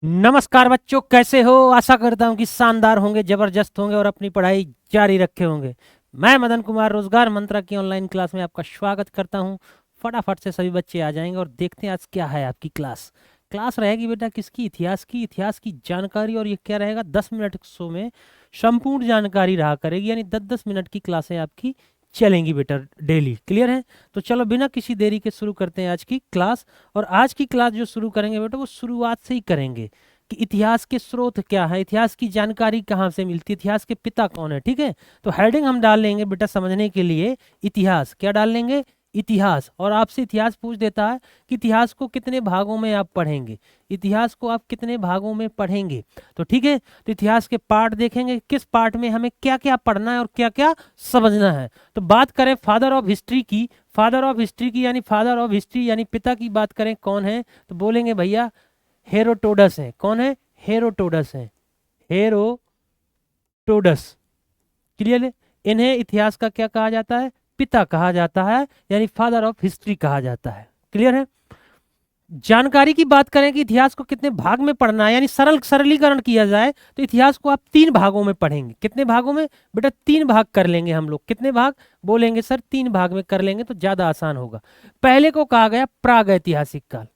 नमस्कार बच्चों, कैसे हो? आशा करता हूँ कि शानदार होंगे, जबरदस्त होंगे और अपनी पढ़ाई जारी रखे होंगे। मैं मदन कुमार रोजगार मंत्रा की ऑनलाइन क्लास में आपका स्वागत करता हूँ। फटाफट से सभी बच्चे आ जाएंगे और देखते हैं आज क्या है आपकी क्लास। क्लास रहेगी बेटा किसकी? इतिहास की जानकारी। और ये क्या रहेगा? 10 मिनट शो में संपूर्ण जानकारी रहा करेगी, यानी 10-10 मिनट की क्लासें आपकी चलेंगी बेटा डेली। क्लियर है? तो चलो बिना किसी देरी के शुरू करते हैं आज की क्लास। और आज की क्लास जो शुरू करेंगे बेटा वो शुरुआत से ही करेंगे कि इतिहास के स्रोत क्या है, इतिहास की जानकारी कहाँ से मिलती है, इतिहास के पिता कौन है। ठीक है? तो हेडिंग हम डाल लेंगे बेटा समझने के लिए इतिहास। क्या डाल लेंगे? इतिहास। और आपसे इतिहास पूछ देता है कि इतिहास को कितने भागों में आप पढ़ेंगे, इतिहास को आप कितने भागों में पढ़ेंगे। तो ठीक है, तो इतिहास के पार्ट देखेंगे, किस पार्ट में हमें क्या क्या पढ़ना है और क्या क्या समझना है। तो बात करें फादर ऑफ हिस्ट्री की, यानी फादर ऑफ हिस्ट्री यानी पिता की बात करें कौन है, तो बोलेंगे भैया हेरोटोडस है। कौन है? हेरोटोडस है। हेरोटोडस। क्लियर है? इन्हें इतिहास का क्या कहा जाता है? पिता कहा जाता है, यानी फादर ऑफ हिस्ट्री कहा जाता है। क्लियर है? जानकारी की बात करें कि इतिहास को कितने भाग में पढ़ना है, यानी सरलीकरण किया जाए तो इतिहास को आप 3 भागों में पढ़ेंगे। कितने भागों में बेटा? 3 भाग कर लेंगे हम लोग। कितने भाग बोलेंगे सर? 3 भाग में कर लेंगे तो ज्यादा आसान होगा। पहले को कहा गया प्राग ऐतिहासिक काल।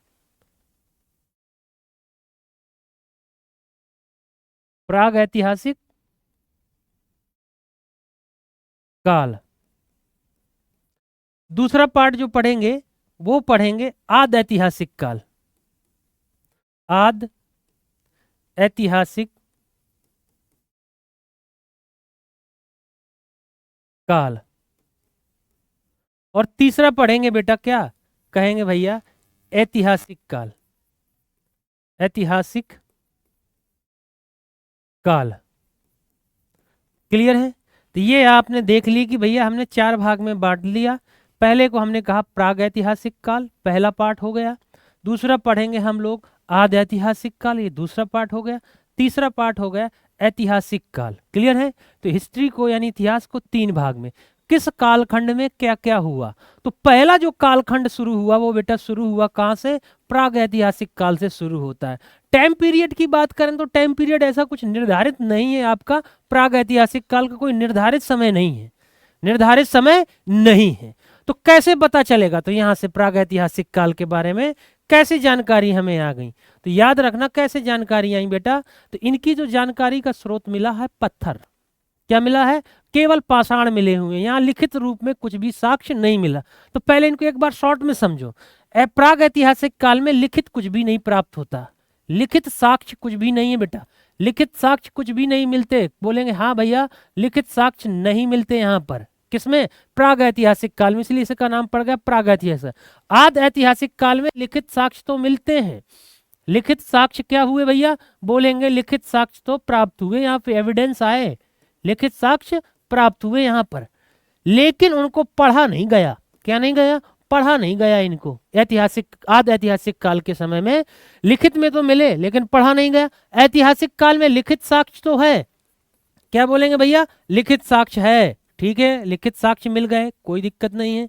प्राग ऐतिहासिक काल। दूसरा पार्ट जो पढ़ेंगे वो पढ़ेंगे आद ऐतिहासिक काल। आद ऐतिहासिक काल। और तीसरा पढ़ेंगे बेटा क्या कहेंगे भैया? ऐतिहासिक काल। ऐतिहासिक काल। क्लियर है? तो ये आपने देख ली कि भैया हमने 4 भाग में बांट लिया। पहले को हमने कहा प्राग ऐतिहासिक काल, पहला पार्ट हो गया। दूसरा पढ़ेंगे हम लोग आद ऐतिहासिक काल, ये दूसरा पार्ट हो गया। तीसरा पार्ट हो गया ऐतिहासिक काल। क्लियर है? तो हिस्ट्री को यानी इतिहास को 3 भाग में, किस कालखंड में क्या क्या हुआ। तो पहला जो कालखंड शुरू हुआ वो बेटा शुरू हुआ कहाँ से? प्राग ऐतिहासिक काल से शुरू होता है। टाइम पीरियड की बात करें तो टाइम पीरियड ऐसा कुछ निर्धारित नहीं है आपका। प्राग ऐतिहासिक काल का कोई निर्धारित समय नहीं है, निर्धारित समय नहीं है। तो कैसे पता चलेगा? तो यहां से प्राग ऐतिहासिक काल के बारे में कैसे जानकारी हमें आ गई, तो याद रखना कैसे जानकारी आई बेटा। तो इनकी जो जानकारी का स्रोत मिला है पत्थर। क्या मिला है? केवल पाषाण मिले हुए हैं, यहाँ लिखित रूप में कुछ भी साक्ष्य नहीं मिला। तो पहले इनको एक बार शॉर्ट में समझो। प्राग ऐतिहासिक काल में लिखित कुछ भी नहीं प्राप्त होता, लिखित साक्ष्य कुछ भी नहीं है बेटा। लिखित साक्ष्य कुछ भी नहीं मिलते। बोलेंगे हाँ भैया लिखित साक्ष्य नहीं मिलते यहाँ पर। किसमें? प्राग ऐतिहासिक काल में, इसलिए इसका नाम पड़ गया प्राग ऐतिहासिक। आद ऐतिहासिक काल में लिखित साक्ष्य तो मिलते हैं। लिखित साक्ष्य क्या हुए भैया? बोलेंगे लिखित साक्ष्य तो प्राप्त हुए, यहाँ पे एविडेंस आए, लिखित साक्ष्य प्राप्त हुए यहाँ पर, लेकिन उनको पढ़ा नहीं गया। क्या नहीं गया? पढ़ा नहीं गया इनको। ऐतिहासिक आद ऐतिहासिक काल के समय में लिखित में तो मिले लेकिन पढ़ा नहीं गया। ऐतिहासिक काल में लिखित साक्ष्य तो है। क्या बोलेंगे भैया? लिखित साक्ष्य है, ठीक है, लिखित साक्ष्य मिल गए, कोई दिक्कत नहीं है।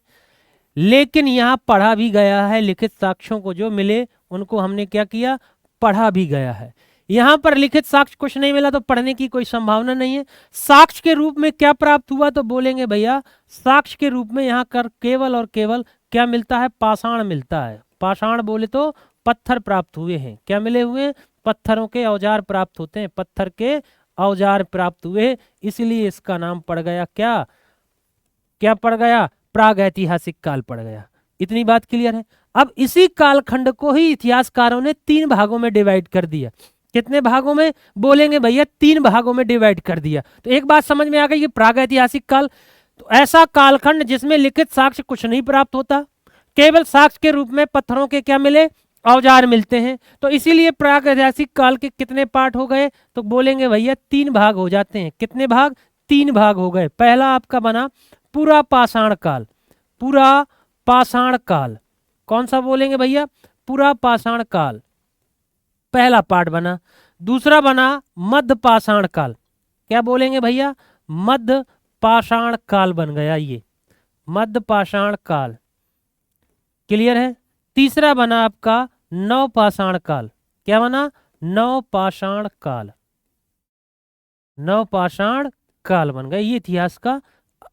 लेकिन यहाँ पढ़ा भी गया है, लिखित साक्ष्यों को जो मिले उनको हमने क्या किया? पढ़ा भी गया है। यहाँ पर लिखित साक्ष्य कुछ नहीं मिला तो पढ़ने की कोई संभावना नहीं है। साक्ष्य के रूप में क्या प्राप्त हुआ? तो बोलेंगे भैया साक्ष्य के रूप में यहाँ कर केवल और केवल क्या मिलता है? पाषाण मिलता है। पाषाण बोले तो पत्थर प्राप्त हुए हैं। क्या मिले हुए हैं? पत्थरों के औजार प्राप्त होते हैं, पत्थर के औजार प्राप्त हुए, इसलिए इसका नाम पड़ गया क्या? क्या पड़ गया? प्राग ऐतिहासिक काल पड़ गया। इतनी बात क्लियर है? अब इसी कालखंड को ही इतिहासकारों ने 3 भागों में डिवाइड कर दिया। कितने भागों में? बोलेंगे भैया 3 भागों में डिवाइड कर दिया। तो एक बात समझ में आ गई कि प्राग ऐतिहासिक काल तो ऐसा कालखंड जिसमें लिखित साक्ष्य कुछ नहीं प्राप्त होता, केवल साक्ष्य के रूप में पत्थरों के क्या मिले? औजार मिलते हैं। तो इसीलिए प्राग ऐतिहासिक काल के कितने पार्ट हो गए? तो बोलेंगे भैया 3 भाग हो जाते हैं। कितने भाग? 3 भाग हो गए। पहला आपका बना पूरा पाषाण काल। पूरा पाषाण काल कौन सा बोलेंगे भैया? पूरा पाषाण काल, पहला पार्ट बना। दूसरा बना मध्य पाषाण काल। क्या बोलेंगे भैया? मध्य पाषाण काल बन गया ये, मध्य पाषाण काल। क्लियर है? तीसरा बना आपका नव पाषाण काल। क्या बना? नवपाषाण काल, नवपाषाण काल बन गया। ये इतिहास का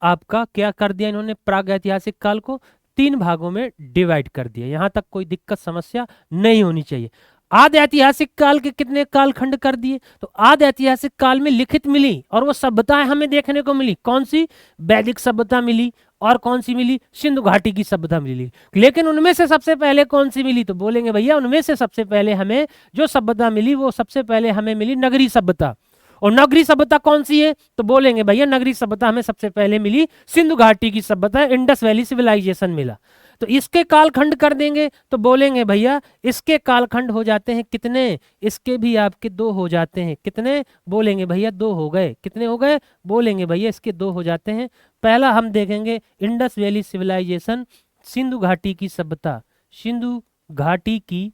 आपका क्या कर दिया इन्होंने, प्रागैतिहासिक काल को 3 भागों में डिवाइड कर दिया। यहां तक कोई दिक्कत समस्या नहीं होनी चाहिए। आदि ऐतिहासिक काल के कितने कालखंड कर दिए, तो आदि ऐतिहासिक काल में लिखित मिली और वो सभ्यताएं हमें देखने को मिली। कौन सी, वैदिक सभ्यता मिली, और कौन सी मिली, सिंधु घाटी की सभ्यता मिली। लेकिन उनमें से सबसे पहले कौन सी मिली, तो बोलेंगे भैया उनमें से सबसे पहले हमें जो सभ्यता मिली वो सबसे पहले हमें मिली नगरी सभ्यता। और नगरी सभ्यता कौन सी है, तो बोलेंगे भैया नगरी सभ्यता हमें सबसे पहले मिली सिंधु घाटी की सभ्यता, इंडस वैली सिविलाइजेशन मिला। तो इसके कालखंड कर देंगे तो बोलेंगे भैया इसके कालखंड हो जाते हैं कितने, इसके भी आपके 2 हो जाते हैं। कितने, बोलेंगे भैया 2 हो गए। कितने हो गए, बोलेंगे भैया इसके 2 हो जाते हैं। पहला हम देखेंगे इंडस वैली सिविलाइजेशन, सिंधु घाटी की सभ्यता, सिंधु घाटी की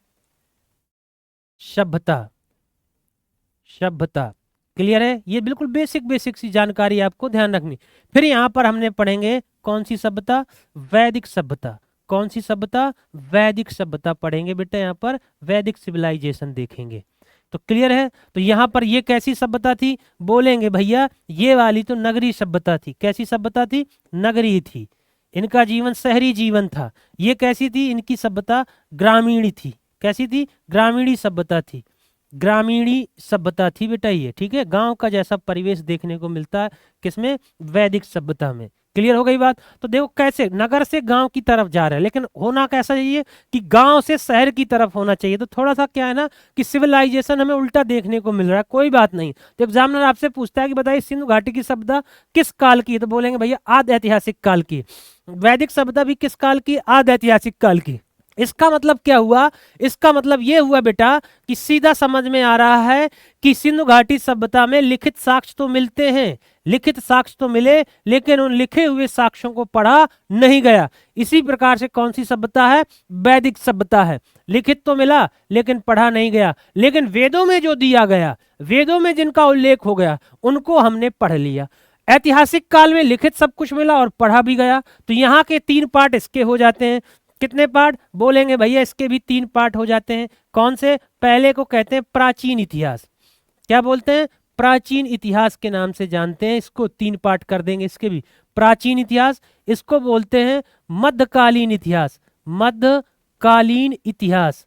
सभ्यता, सभ्यता। क्लियर है, ये बिल्कुल बेसिक सी जानकारी आपको ध्यान रखनी। फिर यहाँ पर हमने पढ़ेंगे कौन सी सभ्यता, वैदिक सभ्यता। कौन सी सभ्यता, वैदिक सभ्यता पढ़ेंगे बेटा, यहाँ पर वैदिक सिविलाइजेशन देखेंगे। तो क्लियर है, तो यहाँ पर ये कैसी सभ्यता थी, बोलेंगे भैया ये वाली तो नगरी सभ्यता थी। कैसी सभ्यता थी, नगरी थी। इनका जीवन शहरी जीवन था। ये कैसी थी, इनकी सभ्यता ग्रामीणी थी। कैसी थी, ग्रामीणी सभ्यता थी। ग्रामीणी सभ्यता थी बेटा ये, ठीक है। गांव का जैसा परिवेश देखने को मिलता है किसमें, वैदिक सभ्यता में। क्लियर हो गई बात। तो देखो कैसे नगर से गांव की तरफ जा रहा है, लेकिन होना कैसा चाहिए कि गांव से शहर की तरफ होना चाहिए। तो थोड़ा सा क्या है ना कि सिविलाइजेशन हमें उल्टा देखने को मिल रहा है। कोई बात नहीं, तो एग्जामिनर आपसे पूछता है कि बताइए सिंधु घाटी की सभ्यता किस काल की है, तो बोलेंगे भैया आदि ऐतिहासिक काल की। वैदिक सभ्यता भी किस काल की, आदि ऐतिहासिक काल की। इसका मतलब क्या हुआ, इसका मतलब यह हुआ बेटा कि सीधा समझ में आ रहा है कि सिंधु घाटी सभ्यता में लिखित साक्ष्य तो मिलते हैं, लिखित साक्ष्य तो मिले, लेकिन उन लिखे हुए साक्ष्यों को पढ़ा नहीं गया। इसी प्रकार से कौन सी सभ्यता है, वैदिक सभ्यता है। लिखित तो मिला लेकिन पढ़ा नहीं गया, लेकिन वेदों में जो दिया गया, वेदों में जिनका उल्लेख हो गया उनको हमने पढ़ लिया। ऐतिहासिक काल में लिखित सब कुछ मिला और पढ़ा भी गया। तो यहाँ के 3 पार्ट इसके हो जाते हैं। कितने पार्ट, बोलेंगे भैया इसके भी 3 पार्ट हो जाते हैं। कौन से, पहले को कहते हैं प्राचीन इतिहास। क्या बोलते हैं, प्राचीन इतिहास के नाम से जानते हैं इसको। 3 पार्ट कर देंगे इसके भी, प्राचीन इतिहास। इसको बोलते हैं मध्यकालीन इतिहास, मध्यकालीन इतिहास,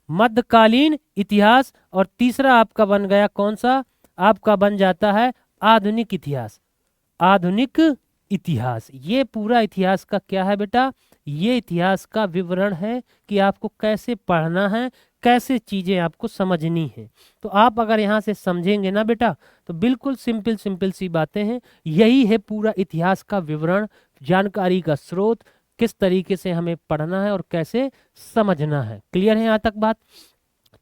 मध्यकालीन इतिहास। और तीसरा आपका बन गया कौन सा, आपका बन जाता है आधुनिक इतिहास, आधुनिक इतिहास। ये पूरा इतिहास का क्या है बेटा, ये इतिहास का विवरण है कि आपको कैसे पढ़ना है, कैसे चीजें आपको समझनी है। तो आप अगर यहाँ से समझेंगे ना बेटा तो बिल्कुल सिंपल सी बातें हैं। यही है पूरा इतिहास का विवरण, जानकारी का स्रोत, किस तरीके से हमें पढ़ना है और कैसे समझना है। क्लियर है यहाँ तक बात।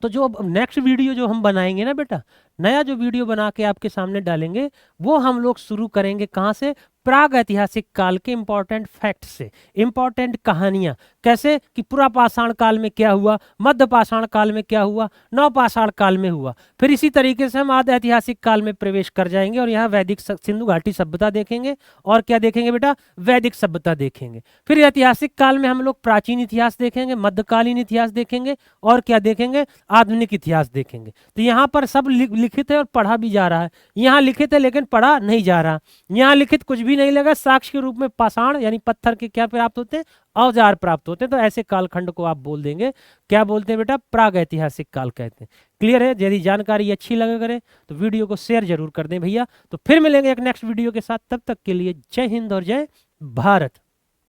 तो जो नेक्स्ट वीडियो जो हम बनाएंगे ना बेटा, नया जो वीडियो बना के आपके सामने डालेंगे, वो हम लोग शुरू करेंगे कहाँ से, प्राग ऐतिहासिक काल के इंपॉर्टेंट फैक्ट से, इंपॉर्टेंट कहानियां। कैसे कि पुरापाषाण काल में क्या हुआ, मध्यपाषाण काल में क्या हुआ, नवपाषाण काल में हुआ। फिर इसी तरीके से हम आदि ऐतिहासिक काल में प्रवेश कर जाएंगे और यहाँ वैदिक सिंधु घाटी सभ्यता देखेंगे। और क्या देखेंगे बेटा, वैदिक सभ्यता देखेंगे। फिर ऐतिहासिक काल में हम लोग प्राचीन इतिहास देखेंगे, मध्यकालीन इतिहास देखेंगे, और क्या देखेंगे, आधुनिक इतिहास देखेंगे। तो यहाँ पर सब लिखित है और पढ़ा भी जा रहा है। यहाँ लिखित है लेकिन पढ़ा नहीं जा रहा। यहाँ लिखित कुछ भी नहीं लगा, साक्ष्य के रूप में पाषाण यानी पत्थर के क्या प्राप्त होते हैं, औजार प्राप्त होते हैं। तो ऐसे कालखंड को आप बोल देंगे, क्या बोलते हैं बेटा, प्राग ऐतिहासिक काल कहते हैं। क्लियर है। यदि जानकारी अच्छी लगे करे तो वीडियो को शेयर जरूर कर दें भैया। तो फिर मिलेंगे एक नेक्स्ट वीडियो के साथ, तब तक के लिए जय हिंद और जय भारत।